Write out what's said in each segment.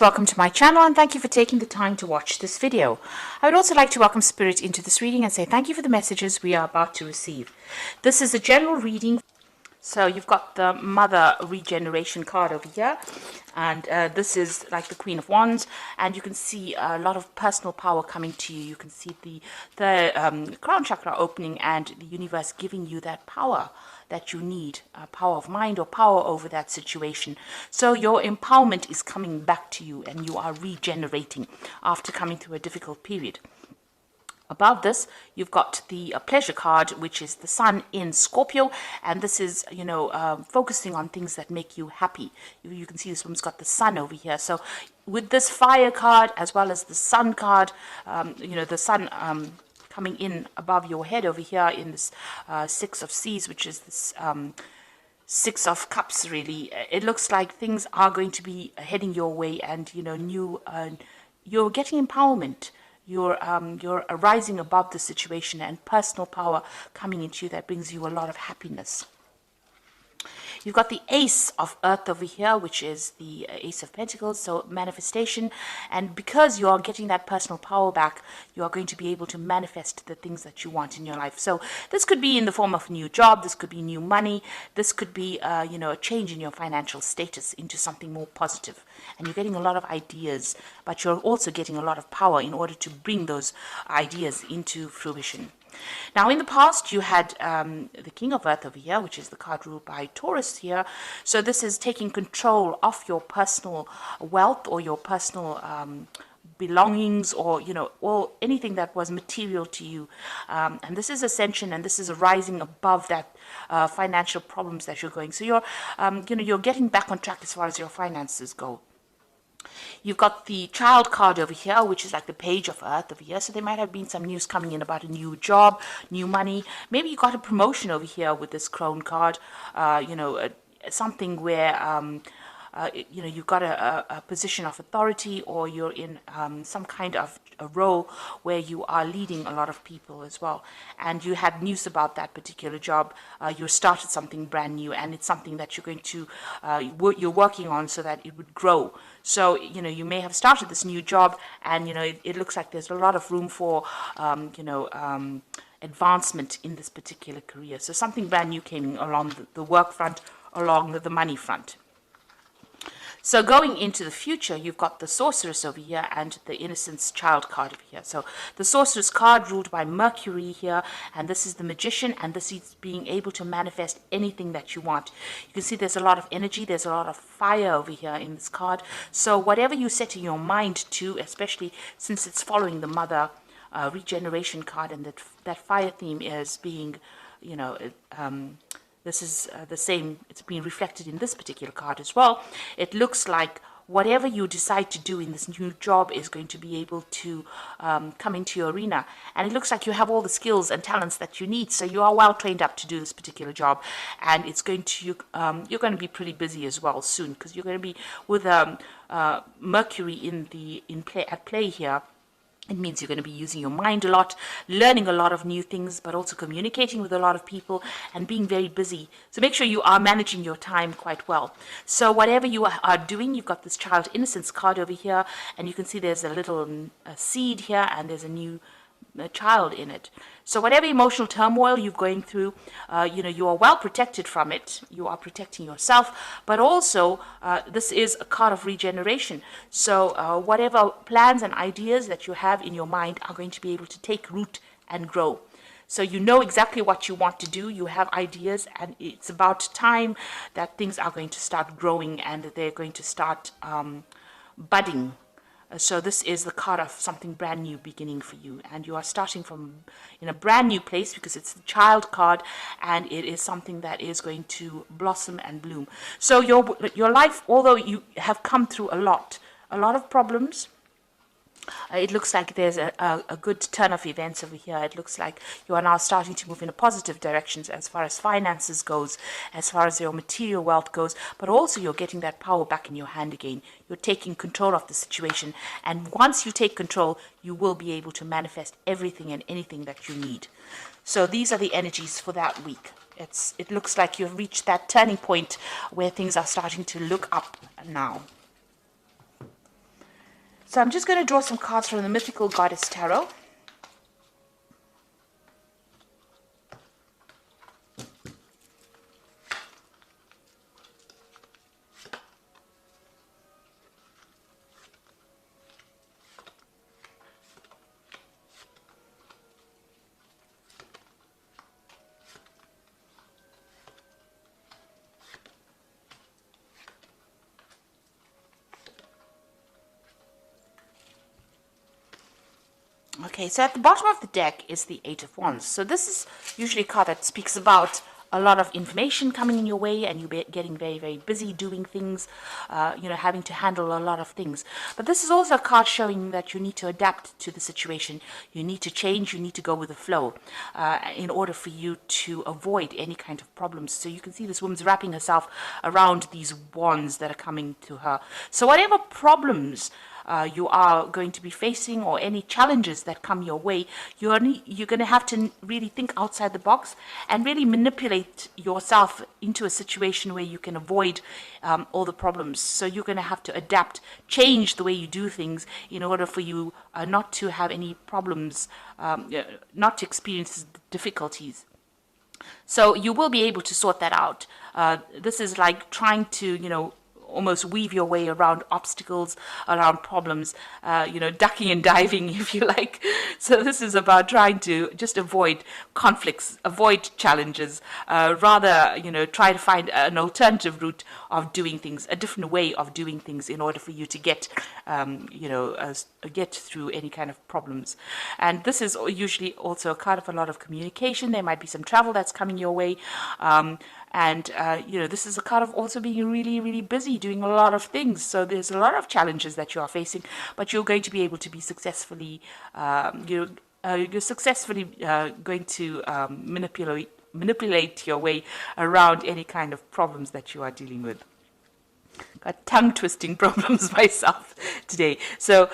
Welcome to my channel and thank you for taking the time to watch this video. I would also like to welcome Spirit into this reading and say thank you for the messages we are about to receive. This is a general reading. So you've got the Mother Regeneration card over here, and this is like the Queen of Wands, and you can see a lot of personal power coming to you. You can see the crown chakra opening and the universe giving you that power that you need, power of mind or power over that situation. So your empowerment is coming back to you and you are regenerating after coming through a difficult period. Above this, you've got the pleasure card, which is the Sun in Scorpio, and this is, focusing on things that make you happy. You can see this one's got the Sun over here. So with this fire card as well as the Sun card, the Sun coming in above your head over here in this Six of Seas, which is this Six of Cups, really. It looks like things are going to be heading your way, and you're getting empowerment. You're rising above the situation, and personal power coming into you that brings you a lot of happiness. You've got the Ace of Earth over here, which is the Ace of Pentacles, so manifestation. And because you are getting that personal power back, you are going to be able to manifest the things that you want in your life. So this could be in the form of a new job, this could be new money, this could be, a change in your financial status into something more positive. And you're getting a lot of ideas, but you're also getting a lot of power in order to bring those ideas into fruition. Now, in the past, you had the King of Earth over here, which is the card ruled by Taurus here. So this is taking control of your personal wealth or your personal belongings, or anything that was material to you. And this is ascension, and this is a rising above that financial problems that you're going. So you're getting back on track as far as your finances go. You've got the Child card over here, which is like the Page of Earth over here. So there might have been some news coming in about a new job, new money. Maybe you got a promotion over here with this Crone card. Something where you've got a position of authority, or you're in some kind of a role where you are leading a lot of people as well. And you had news about that particular job. You started something brand new, and it's something that you're going to, you're working on so that it would grow. So, you may have started this new job, and, it looks like there's a lot of room for, advancement in this particular career. So something brand new came along the work front, along the money front. So going into the future, you've got the Sorceress over here and the Innocence Child card over here. So the Sorceress card ruled by Mercury here, and this is the Magician, and this is being able to manifest anything that you want. You can see there's a lot of energy, there's a lot of fire over here in this card. So whatever you set in your mind to, especially since it's following the Mother Regeneration card, and that fire theme is being, this is the same, it's being reflected in this particular card as well. It looks like whatever you decide to do in this new job is going to be able to come into your arena. And it looks like you have all the skills and talents that you need. So you are well trained up to do this particular job. And it's going to, you're going to be pretty busy as well soon, because you're going to be with Mercury at play here. It means you're going to be using your mind a lot, learning a lot of new things, but also communicating with a lot of people and being very busy. So make sure you are managing your time quite well. So whatever you are doing, you've got this Child Innocence card over here, and you can see there's a little seed here, and there's a new child in it. So whatever emotional turmoil you're going through, you are well protected from it. You are protecting yourself, but also this is a card of regeneration. So whatever plans and ideas that you have in your mind are going to be able to take root and grow. So you know exactly what you want to do. You have ideas, and it's about time that things are going to start growing, and they're going to start budding. So this is the card of something brand new beginning for you, and you are starting from in a brand new place, because it's the Child card, and it is something that is going to blossom and bloom. So your life, although you have come through a lot of problems, it looks like there's a good turn of events over here. It looks like you are now starting to move in a positive direction as far as finances goes, as far as your material wealth goes, but also you're getting that power back in your hand again. You're taking control of the situation, and once you take control, you will be able to manifest everything and anything that you need. So these are the energies for that week. It looks like you've reached that turning point where things are starting to look up now. So I'm just going to draw some cards from the Mythical Goddess Tarot. Okay, so at the bottom of the deck is the Eight of Wands. So this is usually a card that speaks about a lot of information coming in your way, and you getting very, very busy doing things, having to handle a lot of things. But this is also a card showing that you need to adapt to the situation. You need to change, you need to go with the flow in order for you to avoid any kind of problems. So you can see this woman's wrapping herself around these wands that are coming to her. So whatever problems you are going to be facing, or any challenges that come your way, you're going to have to really think outside the box and really manipulate yourself into a situation where you can avoid all the problems. So you're going to have to adapt, change the way you do things in order for you not to have any problems, not to experience difficulties. So you will be able to sort that out. This is like trying to, almost weave your way around obstacles, around problems, ducking and diving, if you like. So this is about trying to just avoid conflicts, avoid challenges, rather, try to find an alternative route of doing things, a different way of doing things in order for you to get, get through any kind of problems. And this is usually also a card of a lot of communication. There might be some travel that's coming your way. This is a card of also being really, really busy, doing a lot of things. So there's a lot of challenges that you are facing, but you're going to be able to be successfully, you're successfully going to manipulate your way around any kind of problems that you are dealing with. Got tongue-twisting problems myself today. So,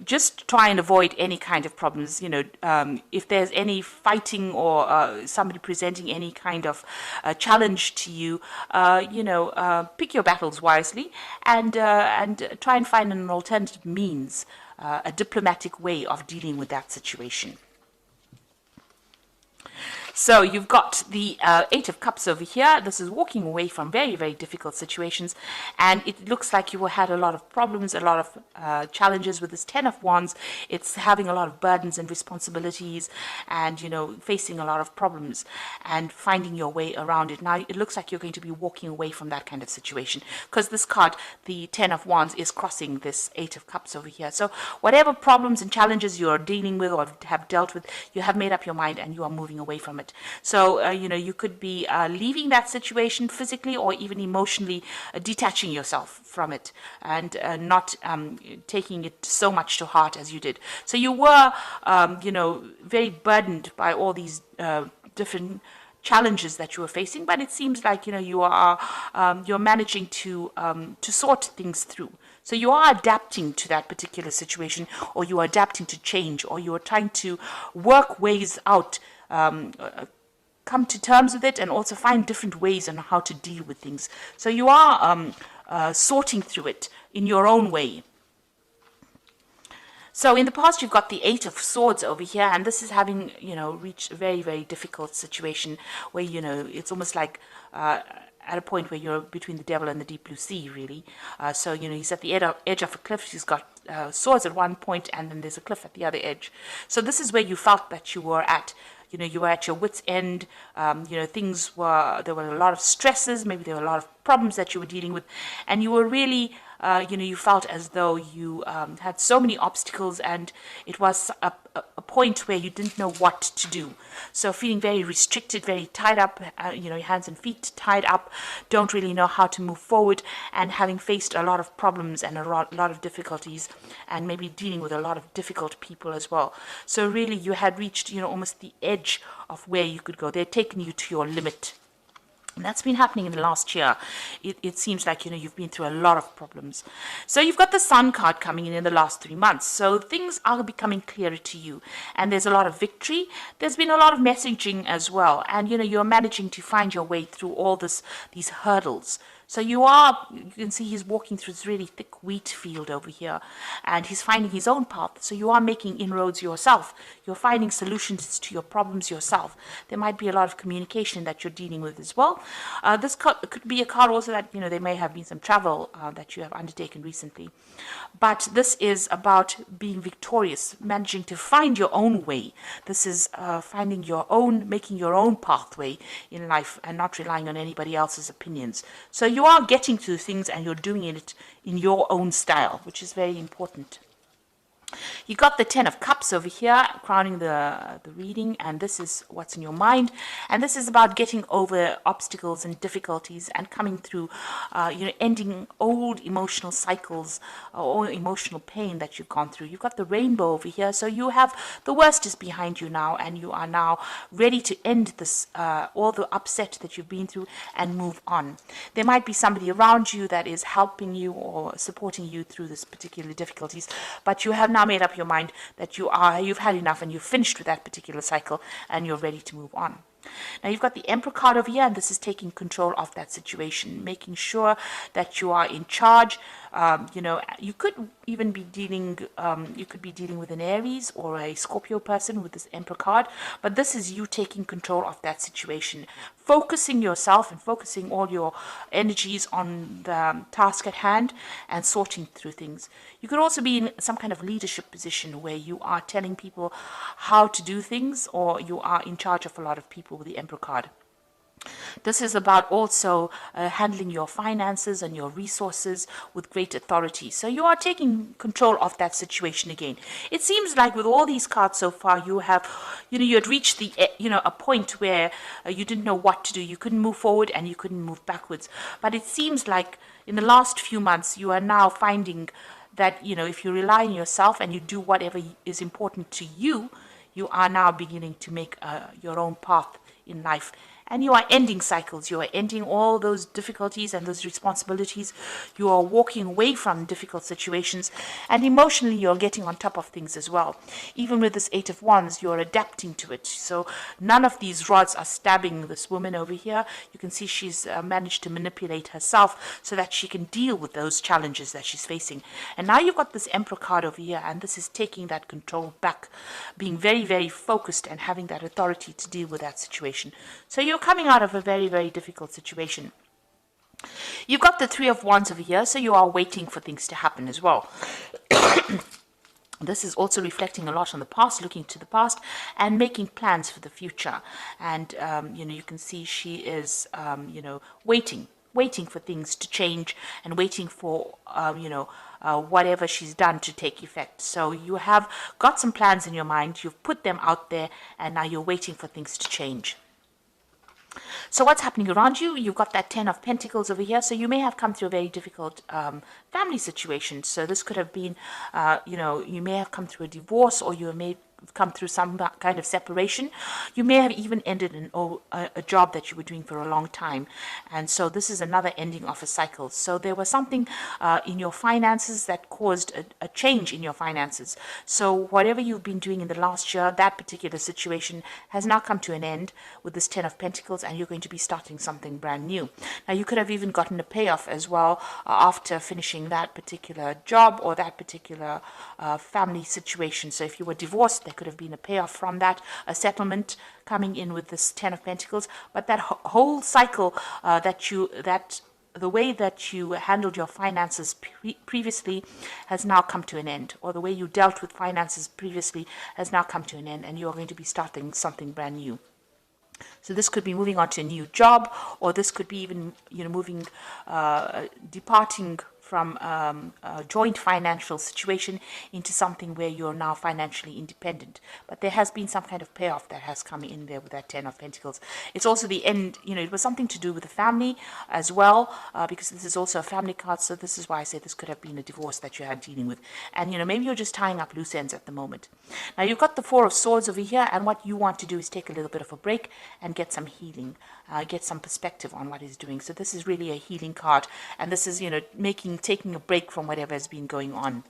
just try and avoid any kind of problems. If there's any fighting or somebody presenting any kind of challenge to you, pick your battles wisely and try and find an alternative means, a diplomatic way of dealing with that situation. So you've got the Eight of Cups over here. This is walking away from very, very difficult situations. And it looks like you had a lot of problems, a lot of challenges with this Ten of Wands. It's having a lot of burdens and responsibilities and, facing a lot of problems and finding your way around it. Now, it looks like you're going to be walking away from that kind of situation because this card, the Ten of Wands, is crossing this Eight of Cups over here. So whatever problems and challenges you're dealing with or have dealt with, you have made up your mind and you are moving away from it. So, you could be leaving that situation physically or even emotionally, detaching yourself from it and not taking it so much to heart as you did. So you were, very burdened by all these different challenges that you are facing, but it seems like, you're managing to sort things through. So you are adapting to that particular situation, or you are adapting to change, or you are trying to work ways out, come to terms with it, and also find different ways on how to deal with things. So you are sorting through it in your own way. So in the past, you've got the Eight of Swords over here, and this is having, reached a very, very difficult situation where, it's almost like at a point where you're between the devil and the deep blue sea, really. So, he's at the edge of a cliff. He's got swords at one point, and then there's a cliff at the other edge. So this is where you felt that you were at. You were at your wit's end. There were a lot of stresses. Maybe there were a lot of problems that you were dealing with, and you were really, you felt as though you had so many obstacles, and it was a point where you didn't know what to do. So feeling very restricted, very tied up, your hands and feet tied up, don't really know how to move forward, and having faced a lot of problems and a lot of difficulties, and maybe dealing with a lot of difficult people as well. So really you had reached, almost the edge of where you could go. They'd taken you to your limit. And that's been happening in the last year. It seems like, you've been through a lot of problems. So you've got the Sun card coming in the last 3 months. So things are becoming clearer to you. And there's a lot of victory. There's been a lot of messaging as well. And, you're managing to find your way through all these hurdles. So you can see he's walking through this really thick wheat field over here, and he's finding his own path. So you are making inroads yourself. You're finding solutions to your problems yourself. There might be a lot of communication that you're dealing with as well. This could be a card also that, there may have been some travel that you have undertaken recently. But this is about being victorious, managing to find your own way. This is making your own pathway in life and not relying on anybody else's opinions. So you are getting to things and you're doing it in your own style, which is very important. You got the 10 of Cups over here, crowning the reading, and this is what's in your mind. And this is about getting over obstacles and difficulties and coming through, ending old emotional cycles or emotional pain that you've gone through. You've got the Rainbow over here, so you have the worst is behind you now, and you are now ready to end this, all the upset that you've been through and move on. There might be somebody around you that is helping you or supporting you through this particular difficulties, but you have now made up your mind that you've had enough and you've finished with that particular cycle and you're ready to move on. Now you've got the Emperor card over here, and this is taking control of that situation, making sure that you are in charge. You could even be dealing with an Aries or a Scorpio person with this Emperor card, but this is you taking control of that situation, focusing yourself and focusing all your energies on the task at hand and sorting through things. You could also be in some kind of leadership position where you are telling people how to do things, or you are in charge of a lot of people with the Emperor card. This is about also handling your finances and your resources with great authority. So you are taking control of that situation again. It seems like with all these cards so far, you had reached a point where you didn't know what to do. You couldn't move forward and you couldn't move backwards. But it seems like in the last few months, you are now finding that, if you rely on yourself and you do whatever is important to you, you are now beginning to make your own path in life. And you are ending cycles. You are ending all those difficulties and those responsibilities. You are walking away from difficult situations. And emotionally, you're getting on top of things as well. Even with this 8 of Wands, you're adapting to it. So none of these rods are stabbing this woman over here. You can see she's managed to manipulate herself so that she can deal with those challenges that she's facing. And now you've got this Emperor card over here, and this is taking that control back, being very, very focused and having that authority to deal with that situation. So you're coming out of a very, very difficult situation. You've got the 3 of Wands over here, so you are waiting for things to happen as well. This is also reflecting a lot on the past, looking to the past and making plans for the future. And, you can see she is, waiting for things to change and waiting for, whatever she's done to take effect. So you have got some plans in your mind, you've put them out there, and now you're waiting for things to change. So what's happening around you? You've got that 10 of Pentacles over here. So you may have come through a very difficult family situation. So this could have been, you may have come through a divorce, or you may come through some kind of separation. You may have even ended a job that you were doing for a long time. And so this is another ending of a cycle. So there was something in your finances that caused a change in your finances. So whatever you've been doing in the last year, that particular situation has now come to an end with this 10 of Pentacles, and you're going to be starting something brand new. Now you could have even gotten a payoff as well after finishing that particular job or that particular family situation. So if you were divorced, there could have been a payoff from that, a settlement coming in with this 10 of Pentacles. But that whole cycle the way that you handled your finances previously has now come to an end, or the way you dealt with finances previously has now come to an end, and you're going to be starting something brand new. So this could be moving on to a new job, or this could be even, departing from a joint financial situation into something where you're now financially independent. But there has been some kind of payoff that has come in there with that 10 of Pentacles. It's also the end, it was something to do with the family as well, because this is also a family card. So this is why I say this could have been a divorce that you had dealing with. And, maybe you're just tying up loose ends at the moment. Now you've got the 4 of Swords over here, and what you want to do is take a little bit of a break and get some healing, get some perspective on what he's doing. So this is really a healing card, and this is, taking a break from whatever has been going on.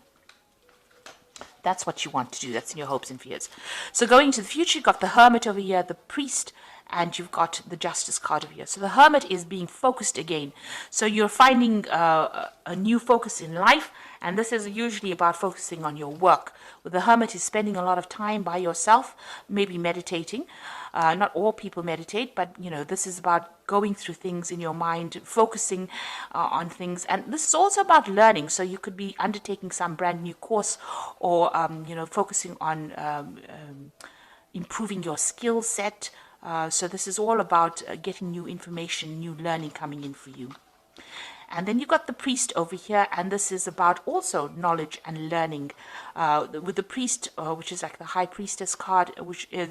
That's what you want to do. That's in your hopes and fears. So going to the future, you've got the Hermit over here, the Priest, and you've got the Justice card over here. So the Hermit is being focused again. So you're finding a new focus in life, and this is usually about focusing on your work. With the Hermit is spending a lot of time by yourself, maybe meditating. Not all people meditate, but this is about going through things in your mind, focusing on things. And this is also about learning. So you could be undertaking some brand new course, or focusing on improving your skill set. So this is all about getting new information, new learning coming in for you. And then you've got the Priest over here, and this is about also knowledge and learning. With the Priest, which is like the High Priestess card, which is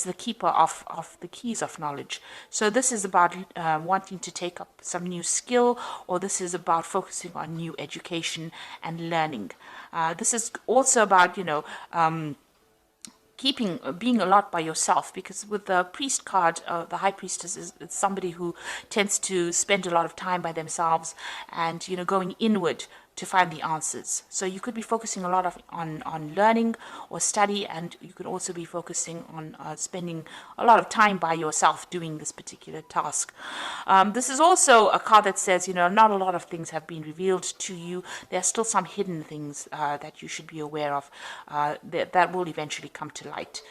the keeper of the keys of knowledge. So this is about wanting to take up some new skill, or this is about focusing on new education and learning. This is also about being a lot by yourself, because with the Priest card, the High Priestess is somebody who tends to spend a lot of time by themselves and going inward to find the answers. So you could be focusing a lot on learning or study, and you could also be focusing on spending a lot of time by yourself doing this particular task. This is also a card that says, not a lot of things have been revealed to you. There are still some hidden things that you should be aware of that will eventually come to light.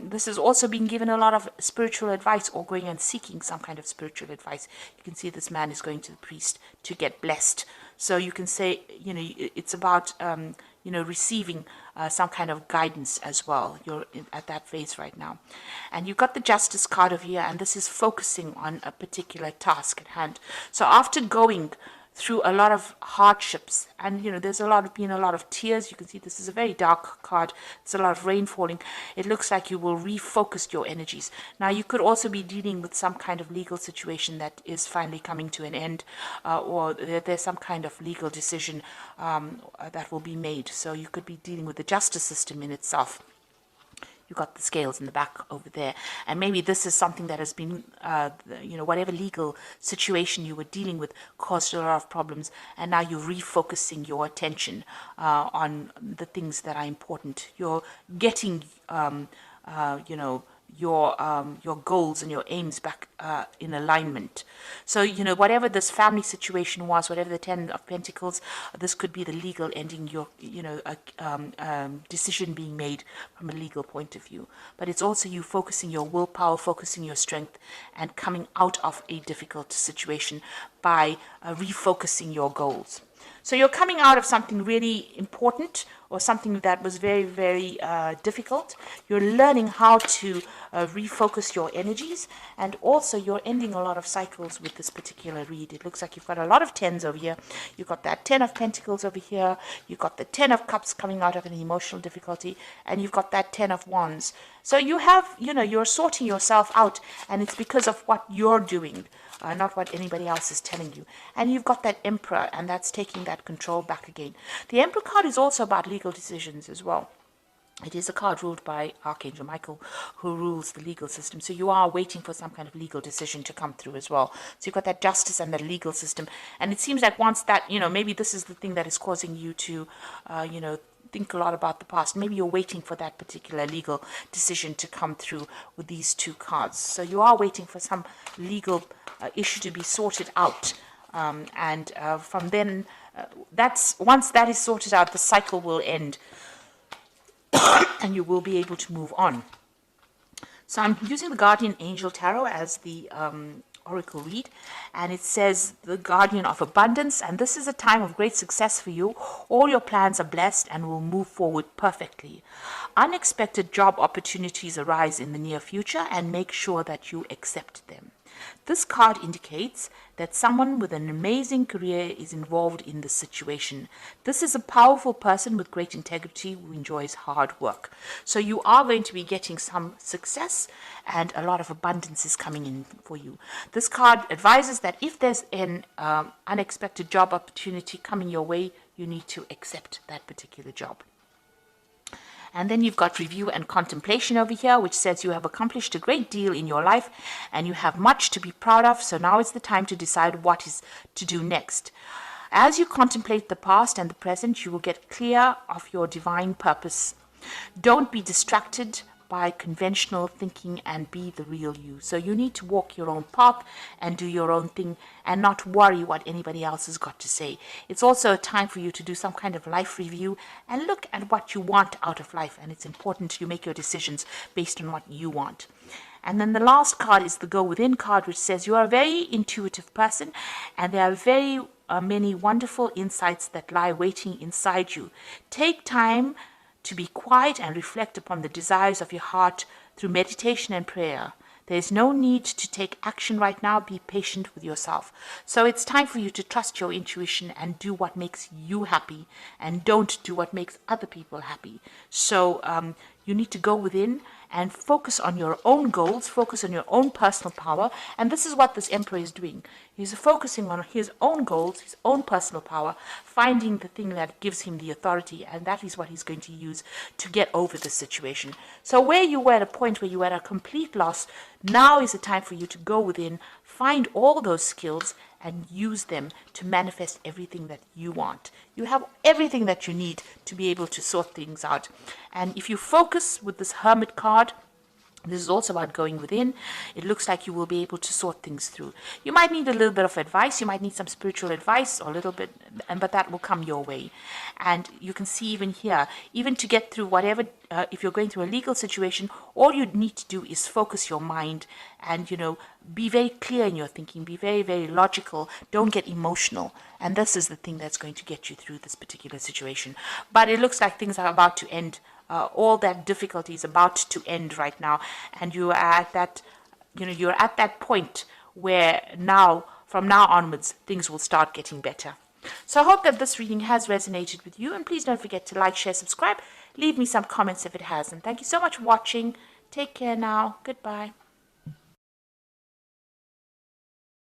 This is also being given a lot of spiritual advice, or going and seeking some kind of spiritual advice. You can see this man is going to the priest to get blessed. So you can say, it's about, receiving some kind of guidance as well. You're at that phase right now. And you've got the Justice card over here, and this is focusing on a particular task at hand. So after going through a lot of hardships, and there's been a lot of tears. You can see this is a very dark card. There's a lot of rain falling. It looks like you will refocus your energies. Now you could also be dealing with some kind of legal situation that is finally coming to an end, or there's some kind of legal decision that will be made. So you could be dealing with the justice system in itself. You've got the scales in the back over there. And maybe this is something that has been, whatever legal situation you were dealing with caused a lot of problems. And now you're refocusing your attention on the things that are important. You're getting, your goals and your aims back in alignment. So whatever this family situation was, whatever the 10 of Pentacles, this could be the legal ending, your decision being made from a legal point of view. But it's also you focusing your willpower, focusing your strength, and coming out of a difficult situation by refocusing your goals. So you're coming out of something really important, or something that was very, very difficult. You're learning how to refocus your energies, and also you're ending a lot of cycles with this particular read. It looks like you've got a lot of 10s over here. You've got that 10 of Pentacles over here. You've got the 10 of Cups coming out of an emotional difficulty, and you've got that 10 of Wands. So you have, you're sorting yourself out, and it's because of what you're doing. Not what anybody else is telling you. And you've got that Emperor, and that's taking that control back again. The Emperor card is also about legal decisions as well. It is a card ruled by Archangel Michael, who rules the legal system. So you are waiting for some kind of legal decision to come through as well. So you've got that justice and the legal system. And it seems like once that, maybe this is the thing that is causing you to, think a lot about the past. Maybe you're waiting for that particular legal decision to come through with these two cards. So you are waiting for some legal issue to be sorted out. And from then, once that is sorted out, the cycle will end. And you will be able to move on. So I'm using the Guardian Angel Tarot as the oracle read, and it says the Guardian of Abundance, and this is a time of great success for you. All your plans are blessed and will move forward perfectly. Unexpected job opportunities arise in the near future, and make sure that you accept them. This card indicates that someone with an amazing career is involved in this situation. This is a powerful person with great integrity who enjoys hard work. So you are going to be getting some success, and a lot of abundance is coming in for you. This card advises that if there's an unexpected job opportunity coming your way, you need to accept that particular job. And then you've got Review and Contemplation over here, which says you have accomplished a great deal in your life and you have much to be proud of. So now is the time to decide what is to do next. As you contemplate the past and the present, you will get clear of your divine purpose. Don't be distracted by conventional thinking and be the real you. So you need to walk your own path and do your own thing and not worry what anybody else has got to say. It's also a time for you to do some kind of life review and look at what you want out of life. And it's important you make your decisions based on what you want. And then the last card is the Go Within card, which says you are a very intuitive person and there are very many wonderful insights that lie waiting inside you. Take time to be quiet and reflect upon the desires of your heart through meditation and prayer. There is no need to take action right now. Be patient with yourself. So it's time for you to trust your intuition and do what makes you happy and don't do what makes other people happy. So you need to go within and focus on your own goals, focus on your own personal power. And this is what this Emperor is doing. He's focusing on his own goals, his own personal power, finding the thing that gives him the authority, and that is what he's going to use to get over the situation. So where you were at a point where you were at a complete loss, now is the time for you to go within, find all those skills, and use them to manifest everything that you want. You have everything that you need to be able to sort things out. And if you focus with this Hermit card, this is also about going within. It looks like you will be able to sort things through. You might need a little bit of advice. You might need some spiritual advice or a little bit, but that will come your way. And you can see even here, even to get through whatever, if you're going through a legal situation, all you need to do is focus your mind and, be very clear in your thinking. Be very, very logical. Don't get emotional. And this is the thing that's going to get you through this particular situation. But it looks like things are about to end. All that difficulty is about to end right now, and you are at that, you're at that point where now, from now onwards, things will start getting better. So I hope that this reading has resonated with you, and please don't forget to like, share, subscribe. Leave me some comments if it has, and thank you so much for watching. Take care now. Goodbye.